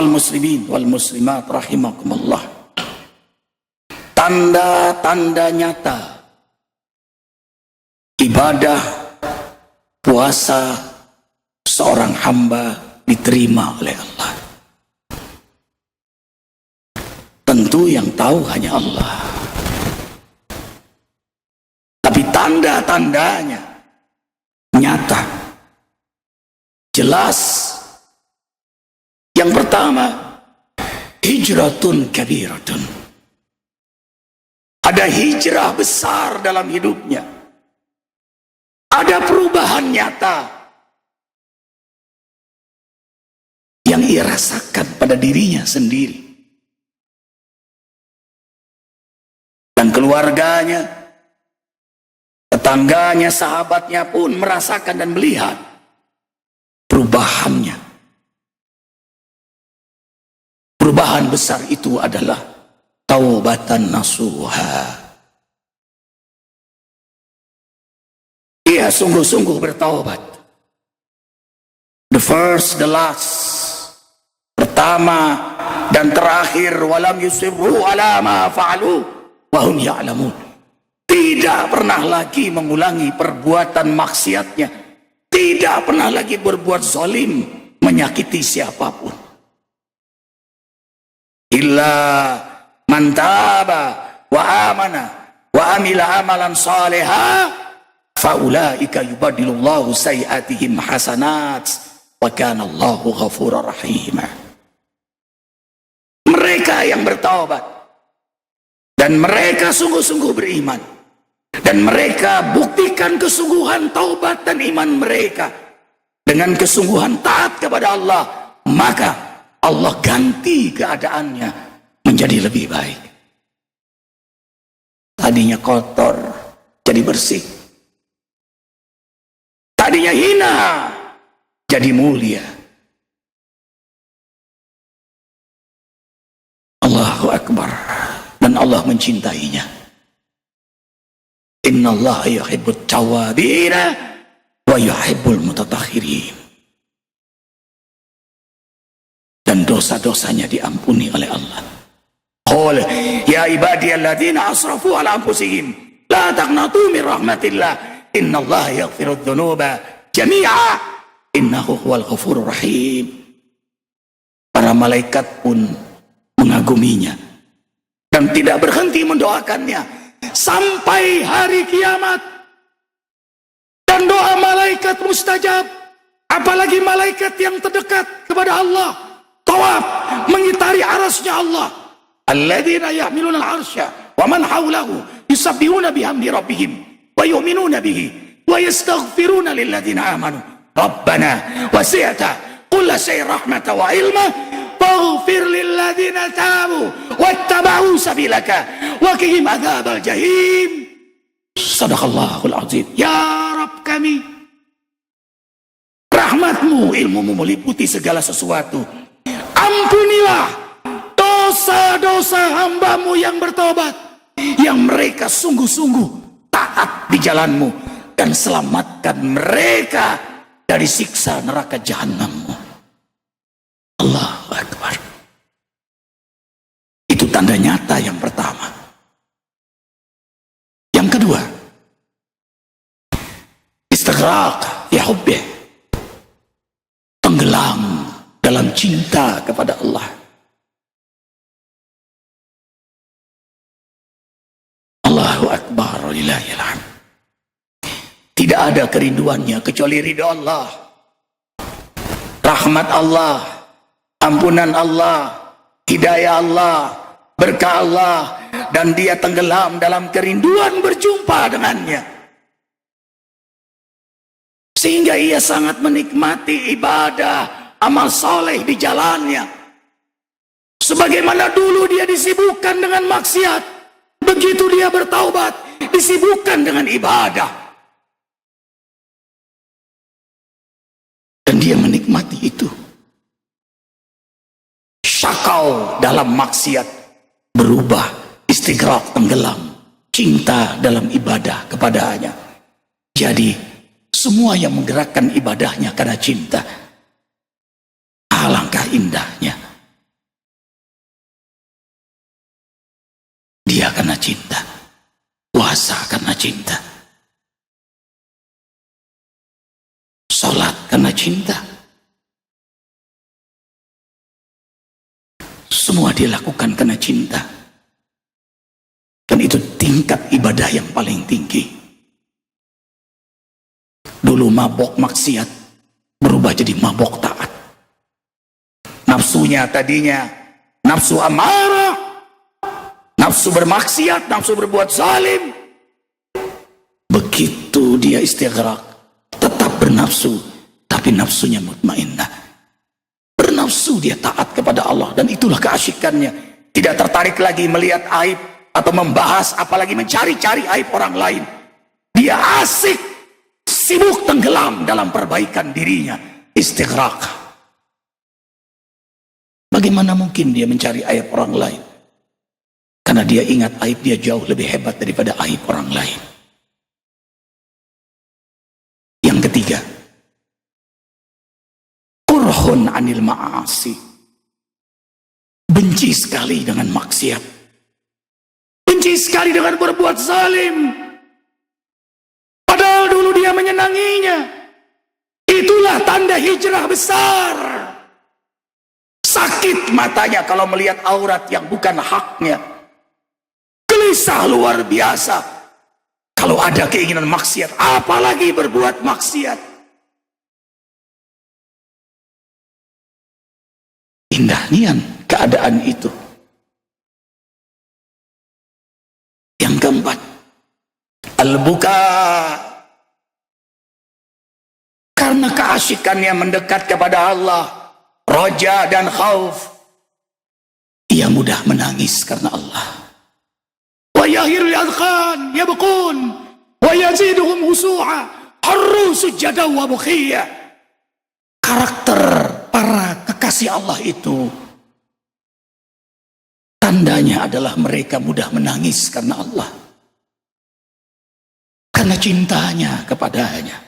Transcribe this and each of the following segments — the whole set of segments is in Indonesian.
Ma'asyiral muslimin wal muslimat rahimakumullah. Tanda-tanda nyata ibadah puasa seorang hamba diterima oleh Allah. Tentu yang tahu hanya Allah. Tapi tanda-tandanya nyata, jelas. Yang pertama, hijratun kabiratun. Ada hijrah besar dalam hidupnya. Ada perubahan nyata yang ia rasakan pada dirinya sendiri dan keluarganya, tetangganya, sahabatnya pun merasakan dan melihat perubahannya. Perubahan besar itu adalah taubatan nasuha. Ia sungguh-sungguh bertaubat. The first, the last. Pertama dan terakhir, walam yusirru ala ma fa'alu wa hum ya'lamun. Tidak pernah lagi mengulangi perbuatan maksiatnya. Tidak pernah lagi berbuat zalim, menyakiti siapapun. Illa man taba wa amana wa amila amalan saliha faulaika yubadilullahu sayiatihim hasanat wa kana Allahu ghafurur rahim. Mereka yang bertaubat dan mereka sungguh-sungguh beriman dan mereka buktikan kesungguhan taubat dan iman mereka dengan kesungguhan taat kepada Allah, maka Allah ganti keadaannya menjadi lebih baik. Tadinya kotor jadi bersih. Tadinya hina jadi mulia. Allahu Akbar. Dan Allah mencintainya. Innallaha yuhibbut tawwabina wa yuhibbul mutatahhirin. Dan dosa-dosanya diampuni oleh Allah. Qul ya ibadiyalladzina asrafu ala anfusihim la taqnatu min rahmatillah innallaha yaghfirudz dzunuba jami'a innahu huwal ghafurur rahim. Para malaikat pun mengaguminya dan tidak berhenti mendoakannya sampai hari kiamat. Dan doa malaikat mustajab, apalagi malaikat yang terdekat kepada Allah, tawaf mengitari arasnya Allah. Alladzina yahmiluna al-arsya wa man hawlahu yusabbihuna bihamdi rabbihim wa yu'minuna bihi wa yastaghfiruna lilladzina amanu. Rabbana wasi'ta kulla syai'in rahmatan wa ilma faghfir lilladzina tabu wattaba'u sabilaka wa qihim adzabal jahim. Shadaqallahul azim. Ya Rabb kami, rahmatmu, ilmumu meliputi segala sesuatu. Ampunilah dosa-dosa hambamu yang bertobat, yang mereka sungguh-sungguh taat di jalanmu, dan selamatkan mereka dari siksa neraka jahanammu. Allahu Akbar. Itu tanda nyata yang pertama. Yang kedua, istighraq fi hubbih, tenggelam dalam cinta kepada Allah. Allahu Akbar, walillahil hamd. Tidak ada kerinduannya kecuali ridha Allah, rahmat Allah, ampunan Allah, hidayah Allah, berkah Allah, dan dia tenggelam dalam kerinduan berjumpa dengannya. Sehingga ia sangat menikmati ibadah, amal soleh di jalannya. Sebagaimana dulu dia disibukkan dengan maksiat, begitu dia bertaubat, disibukkan dengan ibadah. Dan dia menikmati itu. Syakau dalam maksiat berubah, istighraq tenggelam, cinta dalam ibadah kepadanya. Jadi semua yang menggerakkan ibadahnya karena cinta. Alangkah indahnya Bahagia karena cinta. Puasa karena cinta. Sholat karena cinta. Semua dia lakukan karena cinta. Dan itu tingkat ibadah yang paling tinggi. Dulu mabok maksiat berubah jadi mabok taat. Nafsunya tadinya nafsu amarah, nafsu bermaksiat, nafsu berbuat zalim. Begitu dia istighraq, tetap bernafsu, tapi nafsunya mutmainnah. Bernafsu dia taat kepada Allah, dan itulah keasyikannya. Tidak tertarik lagi melihat aib atau membahas, apalagi mencari-cari aib orang lain. Dia asik, sibuk tenggelam dalam perbaikan dirinya, istighraq. Bagaimana mungkin dia mencari aib orang lain? Karena dia ingat aib dia jauh lebih hebat daripada aib orang lain. Yang ketiga, kurhun anil ma'asi. Benci sekali dengan maksiat. Benci sekali dengan berbuat zalim. Padahal dulu dia menyenanginya. Itulah tanda hijrah besar. Sakit matanya kalau melihat aurat yang bukan haknya. Gelisah luar biasa kalau ada keinginan maksiat, apalagi berbuat maksiat. Indahnya keadaan itu. Yang keempat, al-buka. Karena keasyikannya mendekat kepada Allah, roja dan khauf, ia mudah menangis karena Allah. Wa yahirul adkhan yabqun wa yaziduhum husu'a harru sujada wa bukhiya. Karakter para kekasih Allah itu, tandanya adalah mereka mudah menangis karena Allah, karena cintanya kepadanya.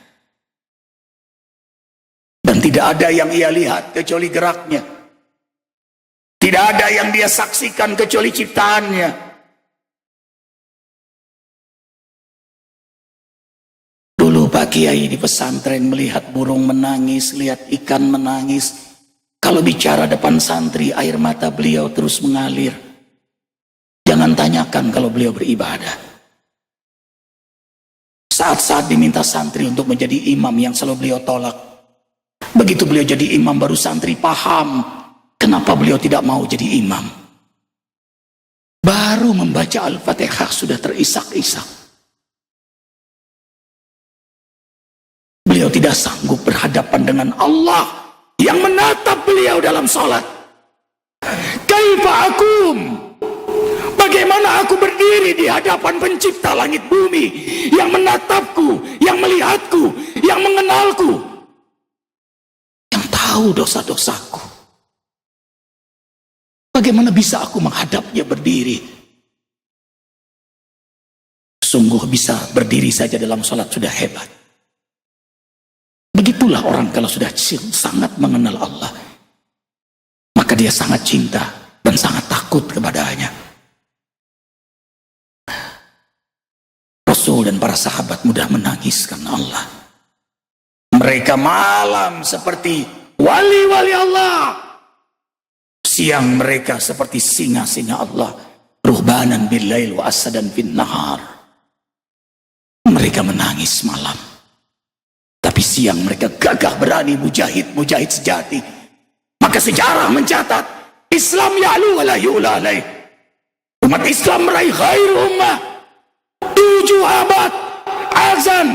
Dan tidak ada yang ia lihat kecuali geraknya. Tidak ada yang dia saksikan kecuali ciptaannya. Dulu Pak Kiai di pesantren melihat burung menangis, lihat ikan menangis. Kalau bicara depan santri, air mata beliau terus mengalir. Jangan tanyakan kalau beliau beribadah. Saat-saat diminta santri untuk menjadi imam yang selalu beliau tolak. Begitu beliau jadi imam, baru santri paham kenapa beliau tidak mau jadi imam. Baru membaca Al-Fatihah sudah terisak-isak. Beliau tidak sanggup berhadapan dengan Allah yang menatap beliau dalam salat. Kaifa akum? Bagaimana aku berdiri di hadapan pencipta langit bumi yang menatapku, yang melihatku, yang mengenalku, tahu dosa-dosaku. Bagaimana bisa aku menghadapnya berdiri? Sungguh bisa berdiri saja dalam salat sudah hebat. Begitulah orang kalau sudah sangat mengenal Allah, maka dia sangat cinta dan sangat takut kepadanya. Rasul dan para sahabat mudah menangis karena Allah. Mereka malam seperti wali-wali Allah, siang mereka seperti singa-singa Allah, ruhbanan bil-lail wa asadan bin nahar. Mereka menangis malam, tapi siang mereka gagah berani, mujahid sejati. Maka sejarah mencatat, Islam ya'lu wa la yu'la alaih. Umat Islam meraih khairu ummah. 7 abad azan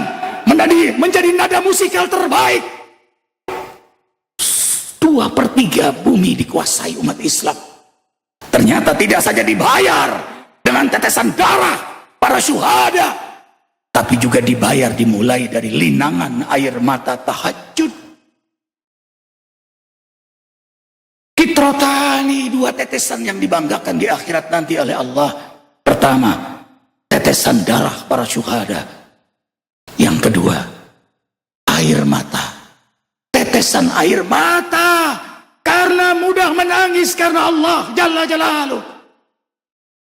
menjadi nada musikal terbaik. 2/3 bumi dikuasai umat Islam. Ternyata tidak saja dibayar dengan tetesan darah para syuhada, tapi juga dibayar dimulai dari linangan air mata tahajud. Kitrotani, 2 tetesan yang dibanggakan di akhirat nanti oleh Allah. Pertama, tetesan darah para syuhada. Yang kedua, air mata. Tetesan air mata karena mudah menangis karena Allah Jalla Jalaluh.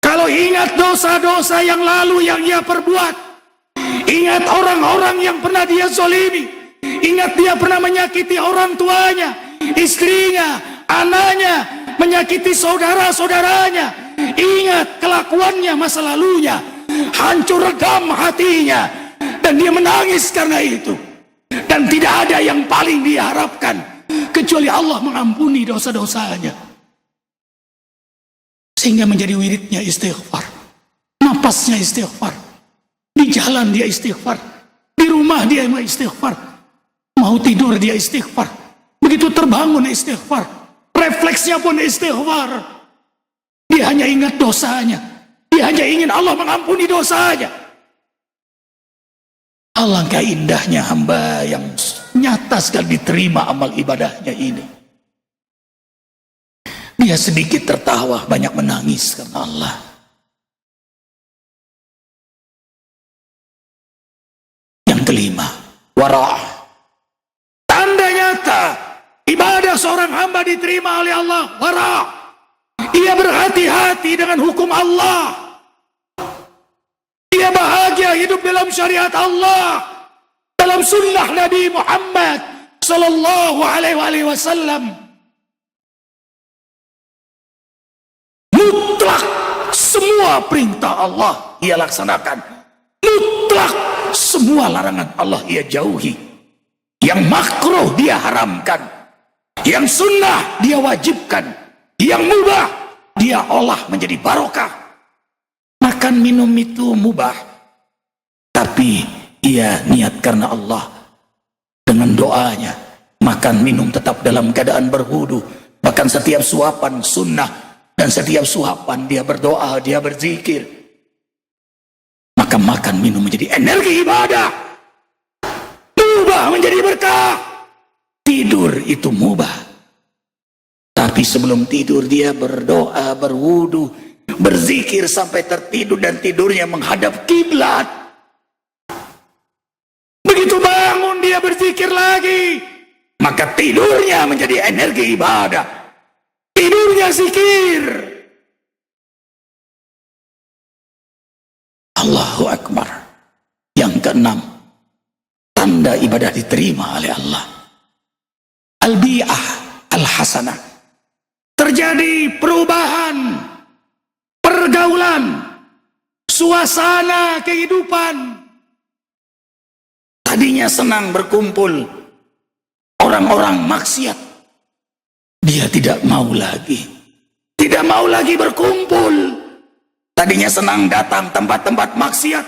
Kalau Kalau ingat dosa-dosa yang lalu yang ia perbuat, ingat orang-orang yang pernah dia zalimi, ingat dia pernah menyakiti orang tuanya, istrinya, anaknya, menyakiti saudara-saudaranya, ingat kelakuannya masa lalunya, hancur redam hatinya, dan dia menangis karena itu. Dan tidak ada yang paling dia harapkan kecuali Allah mengampuni dosa-dosanya. Sehingga menjadi wiridnya istighfar, napasnya istighfar, di jalan dia istighfar, di rumah dia istighfar, mau tidur dia istighfar, begitu terbangun istighfar, refleksnya pun istighfar. Dia hanya ingat dosanya, dia hanya ingin Allah mengampuni dosanya. Alangkah indahnya hamba yang nyata sekali diterima amal ibadahnya ini. Dia sedikit tertawa, banyak menangis karena Allah. Yang kelima, wara'. Tanda nyata ibadah seorang hamba diterima oleh Allah, wara'. Ia berhati-hati dengan hukum Allah. Dia bahagia hidup dalam syariat Allah, dalam sunnah Nabi Muhammad sallallahu alaihi wasallam. Mutlak semua perintah Allah ia laksanakan. Mutlak semua larangan Allah ia jauhi. Yang makruh dia haramkan. Yang sunnah dia wajibkan. Yang mubah dia olah menjadi barokah. Makan minum itu mubah, tapi ia niat karena Allah. Dengan doanya, makan minum tetap dalam keadaan berwudu. Bahkan setiap suapan sunnah. Dan setiap suapan dia berdoa, dia berzikir. Maka makan minum menjadi energi ibadah. Mubah menjadi berkah. Tidur itu mubah. Tapi sebelum tidur dia berdoa, berwudu, berzikir sampai tertidur dan tidurnya menghadap kiblat. Begitu bangun dia berzikir lagi. Maka tidurnya menjadi energi ibadah. Tidurnya zikir. Allahu Akbar. Yang keenam, tanda ibadah diterima oleh Allah. Al-bi'ah al-hasanah. Terjadi perubahan, pergaulan, suasana kehidupan. Tadinya senang berkumpul orang-orang maksiat. Dia tidak mau lagi. Tidak mau lagi berkumpul. Tadinya senang datang tempat-tempat maksiat.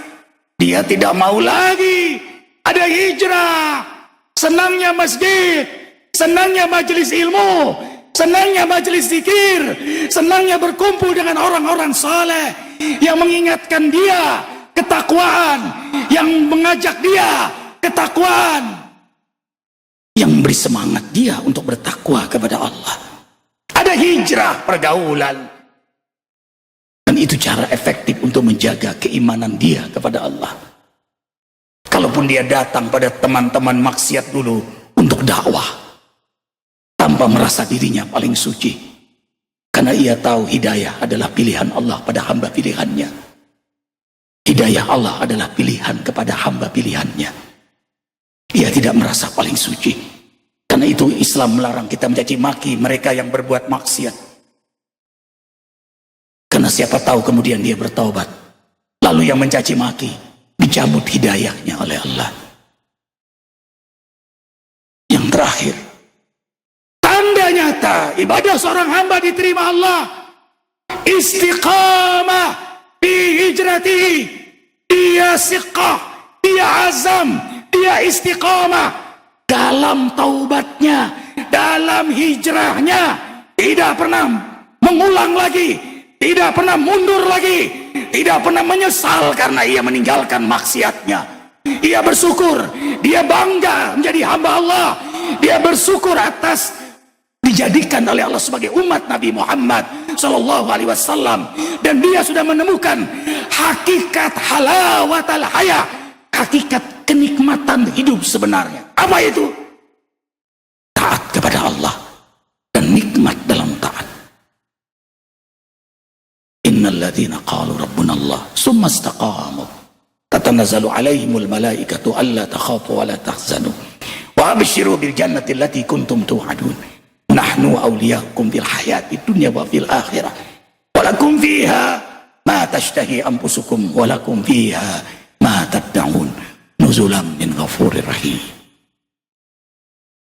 Dia tidak mau lagi. Ada hijrah. Senangnya masjid. Senangnya majelis ilmu. Senangnya majelis zikir. Senangnya berkumpul dengan orang-orang saleh. Yang mengingatkan dia ketakwaan. Yang mengajak dia ketakwaan. Yang beri semangat dia untuk bertakwa kepada Allah. Ada hijrah pergaulan. Dan itu cara efektif untuk menjaga keimanan dia kepada Allah. Kalaupun dia datang pada teman-teman maksiat dulu untuk dakwah. Tanpa merasa dirinya paling suci. Karena ia tahu hidayah adalah pilihan Allah pada hamba pilihannya. Hidayah Allah adalah pilihan kepada hamba pilihannya. Ia tidak merasa paling suci. Karena itu Islam melarang kita mencaci maki mereka yang berbuat maksiat. Karena siapa tahu kemudian dia bertaubat. Lalu yang mencaci maki dicabut hidayahnya oleh Allah. Yang terakhir, tanda nyata ibadah seorang hamba diterima Allah. Istiqamah fi hijratihi. Dia siqah, dia azam, dia istiqamah dalam taubatnya, dalam hijrahnya. Tidak pernah mengulang lagi, tidak pernah mundur lagi, tidak pernah menyesal karena ia meninggalkan maksiatnya. Ia bersyukur, dia bangga menjadi hamba Allah. Dia bersyukur atas dijadikan oleh Allah sebagai umat Nabi Muhammad sallallahu alaihi wasallam, dan dia sudah menemukan hakikat halawatul haya, hakikat kenikmatan hidup sebenarnya. Apa itu? Taat kepada Allah dan nikmat dalam taat. Innal innal ladzina qalu rabbuna Allah summa istaqamu tatanazzalu alaihimul malaikatu alla takhafu wa la tahzanu wa abshiru bil jannati allati kuntum tu'adun nahnu awliyaakum fil hayatid dunya wa fil akhirah wa lakum fiha ma tashtahi anfusukum wa lakum fiha ma tad'un nuzulan min ghafurir rahim.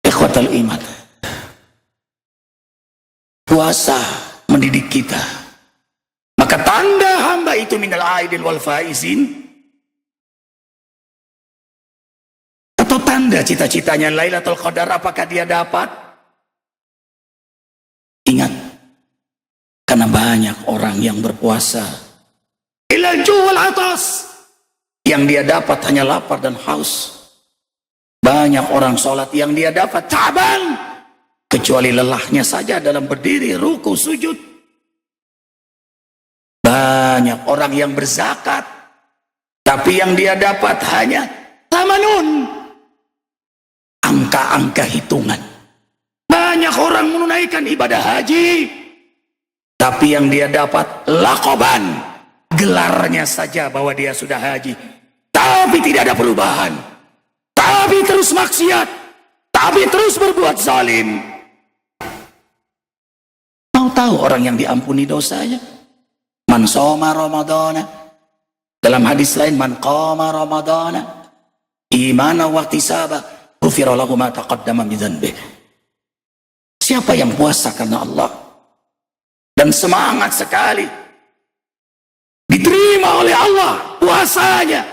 Ikhwatal iman, puasa mendidik kita. Maka tanda hamba itu minal aidin wal faizin, atau tanda cita-citanya Lailatul Qadar, apakah dia dapat? Ingat, karena banyak orang yang berpuasa ilal juwal atas, yang dia dapat hanya lapar dan haus. Banyak orang sholat yang dia dapat taban, kecuali lelahnya saja dalam berdiri, ruku, sujud. Banyak orang yang berzakat, tapi yang dia dapat hanya tamanun, angka-angka hitungan. Banyak orang menunaikan ibadah haji, tapi yang dia dapat lakoban, gelarnya saja bahwa dia sudah haji, tapi tidak ada perubahan, tapi terus maksiat, tapi terus berbuat zalim. Mau tahu orang yang diampuni dosanya? Man shoma ramadhana, dalam hadis lain man qama ramadhana imanan wa ihtisaba ghufira lahu ma taqaddama min dzanbihi. Siapa yang puasa karena Allah dan semangat sekali, diterima oleh Allah puasanya,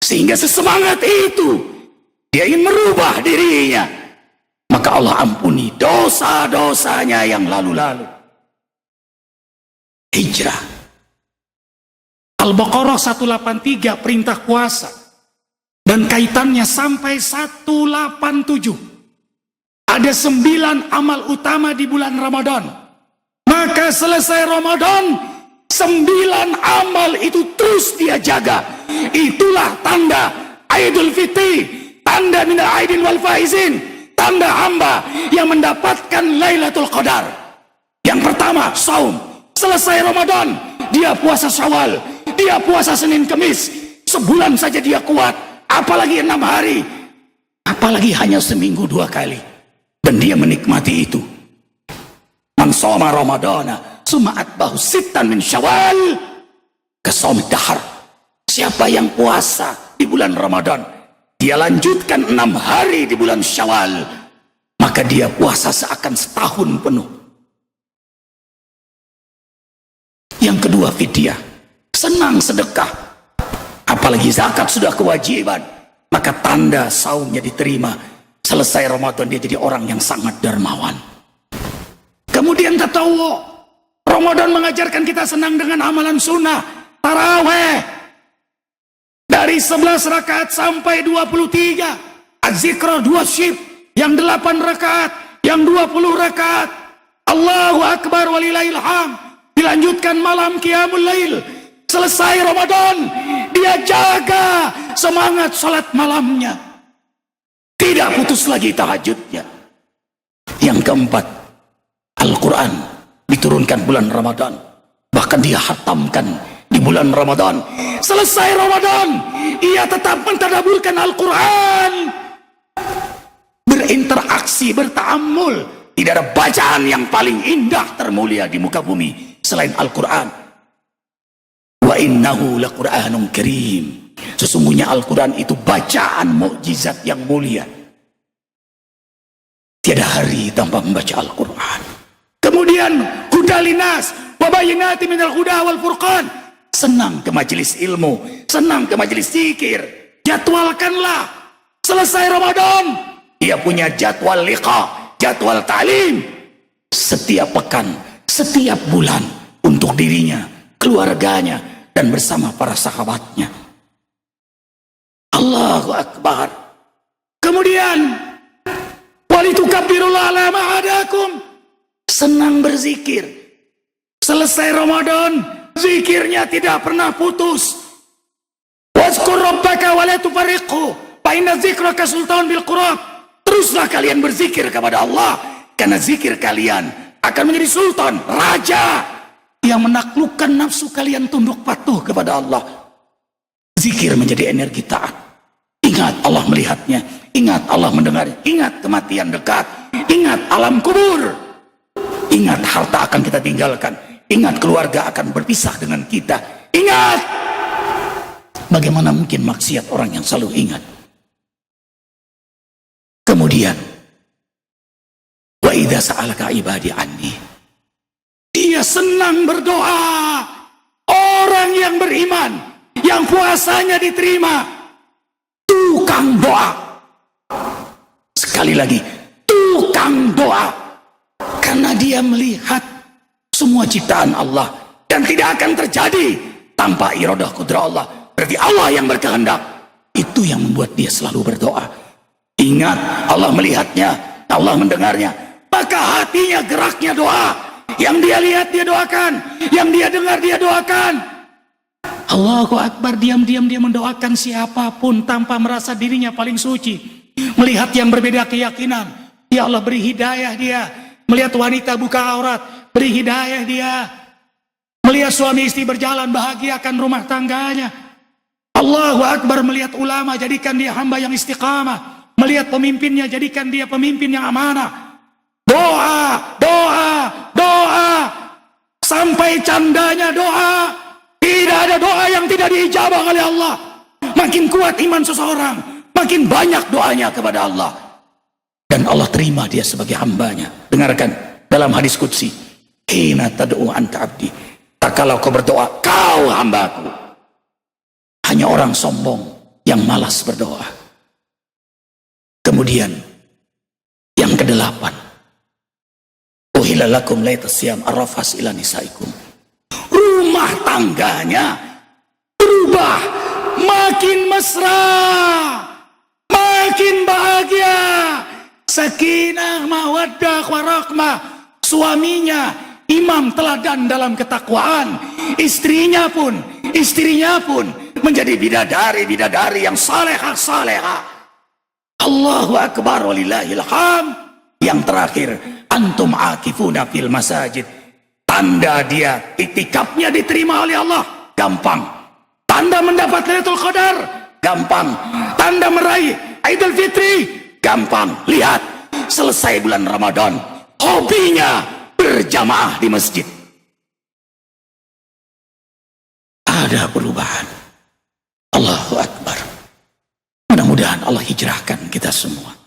sehingga sesemangat itu dia ingin merubah dirinya, maka Allah ampuni dosa-dosanya yang lalu-lalu. Hijrah. Al-Baqarah 183 perintah puasa, dan kaitannya sampai 187. Ada 9 amal utama di bulan Ramadan. Maka selesai Ramadan, 9 amal itu terus dia jaga. Itulah tanda Idul Fitri, tanda minal aidin wal faizin, tanda hamba yang mendapatkan Lailatul Qadar. Yang pertama, saum. Selesai Ramadan, dia puasa Syawal, dia puasa Senin Kemis, sebulan saja dia kuat, apalagi 6 hari, apalagi hanya seminggu 2 kali, dan dia menikmati itu. Man shoma ramadhana summa atbahu sittan min Syawal kasawmi dahar. Siapa yang puasa di bulan Ramadan, dia lanjutkan 6 hari di bulan Syawal, maka dia puasa seakan setahun penuh. Yang kedua, fidyah, senang sedekah, apalagi zakat sudah kewajiban, maka tanda saumnya diterima. Selesai Ramadan dia jadi orang yang sangat dermawan. Kemudian tatawwu, Ramadan mengajarkan kita senang dengan amalan sunnah, taraweh dari 11 rakaat sampai 23, az-zikra 2 syib, yang 8 rakaat, yang 20 rakaat, Allahu Akbar walillahil hamd. Dilanjutkan malam qiyamul lail. Selesai Ramadan, dia jaga semangat salat malamnya, tidak putus lagi tahajudnya. Yang keempat, Al-Quran diturunkan bulan Ramadan, bahkan dia khatamkan di bulan Ramadan. Selesai Ramadan, ia tetap mentadaburkan Al-Quran, berinteraksi, berta'ammul. Tidak ada bacaan yang paling indah, termulia di muka bumi selain Al-Quran. Wa innahu laqur'anun karim. Sesungguhnya Al-Quran itu bacaan mukjizat yang mulia. Tiada hari tanpa membaca Al-Quran. Kemudian hudalinas wa bayyinatin minal huda wal furqan. Senang ke majelis ilmu, senang ke majelis zikir. Jadwalkanlah. Selesai Ramadan, dia punya jadwal liqa, jadwal ta'lim, setiap pekan, setiap bulan, untuk dirinya, keluarganya, dan bersama para sahabatnya. Allahu Akbar. Kemudian walitukabbirullaha ala ma hadakum, senang berzikir. Selesai Ramadan, zikirnya tidak pernah putus. Wazkur rabbaka wa la tufarriqhu fa inna dzikraka sultan bil qurab. Teruslah kalian berzikir kepada Allah, karena zikir kalian akan menjadi sultan, raja yang menaklukkan nafsu kalian tunduk patuh kepada Allah. Zikir menjadi energi taat. Ingat Allah melihatnya, ingat Allah mendengarnya, ingat kematian dekat, ingat alam kubur, ingat harta akan kita tinggalkan, ingat keluarga akan berpisah dengan kita, ingat. Bagaimana mungkin maksiat orang yang selalu ingat? Kemudian, wa idza sa'alaka ibadi anni, dia senang berdoa. Orang yang beriman, yang puasanya diterima, tukang doa. Sekali lagi, tukang doa. Karena dia melihat semua ciptaan Allah dan tidak akan terjadi tanpa iradah kudrah Allah. Berarti Allah yang berkehendak. Itu yang membuat dia selalu berdoa. Ingat, Allah melihatnya, Allah mendengarnya. Maka hatinya geraknya doa. Yang dia lihat dia doakan, yang dia dengar dia doakan. Allahu Akbar, diam-diam dia mendoakan siapapun tanpa merasa dirinya paling suci. Melihat yang berbeda keyakinan, ya Allah beri hidayah dia. Melihat wanita buka aurat, beri hidayah dia. Melihat suami istri berjalan, bahagiakan rumah tangganya. Allahu Akbar, melihat ulama, jadikan dia hamba yang istiqamah. Melihat pemimpinnya, jadikan dia pemimpin yang amanah. Doa, doa, doa. Sampai candanya doa. Tidak ada doa yang tidak diijabah oleh Allah. Makin kuat iman seseorang, makin banyak doanya kepada Allah. Dan Allah terima dia sebagai hambanya. Dengarkan dalam hadis qudsi. Hina tad'u anta abdi. Kalau kau berdoa, kau hambaku. Hanya orang sombong yang malas berdoa. Kemudian yang kedelapan. Uhilla lakum laitas siyam arrafas ila nisaikum. Rumah tangganya berubah, makin mesra, makin bahagia. Sakinah, mawaddah, warahmah. Suaminya imam teladan dalam ketakwaan. Istrinya pun menjadi bidadari yang salehah. Allahu Akbar walillahil hamd. Yang terakhir, antum akifuna fil masajid. Tanda dia itikafnya diterima oleh Allah, gampang. Tanda mendapat Lailatul Qadar, gampang. Tanda meraih Idul Fitri, gampang. Lihat, selesai bulan Ramadan, hobinya berjamaah di masjid. Ada perubahan. Allahu Akbar. Mudah-mudahan Allah hijrahkan kita semua.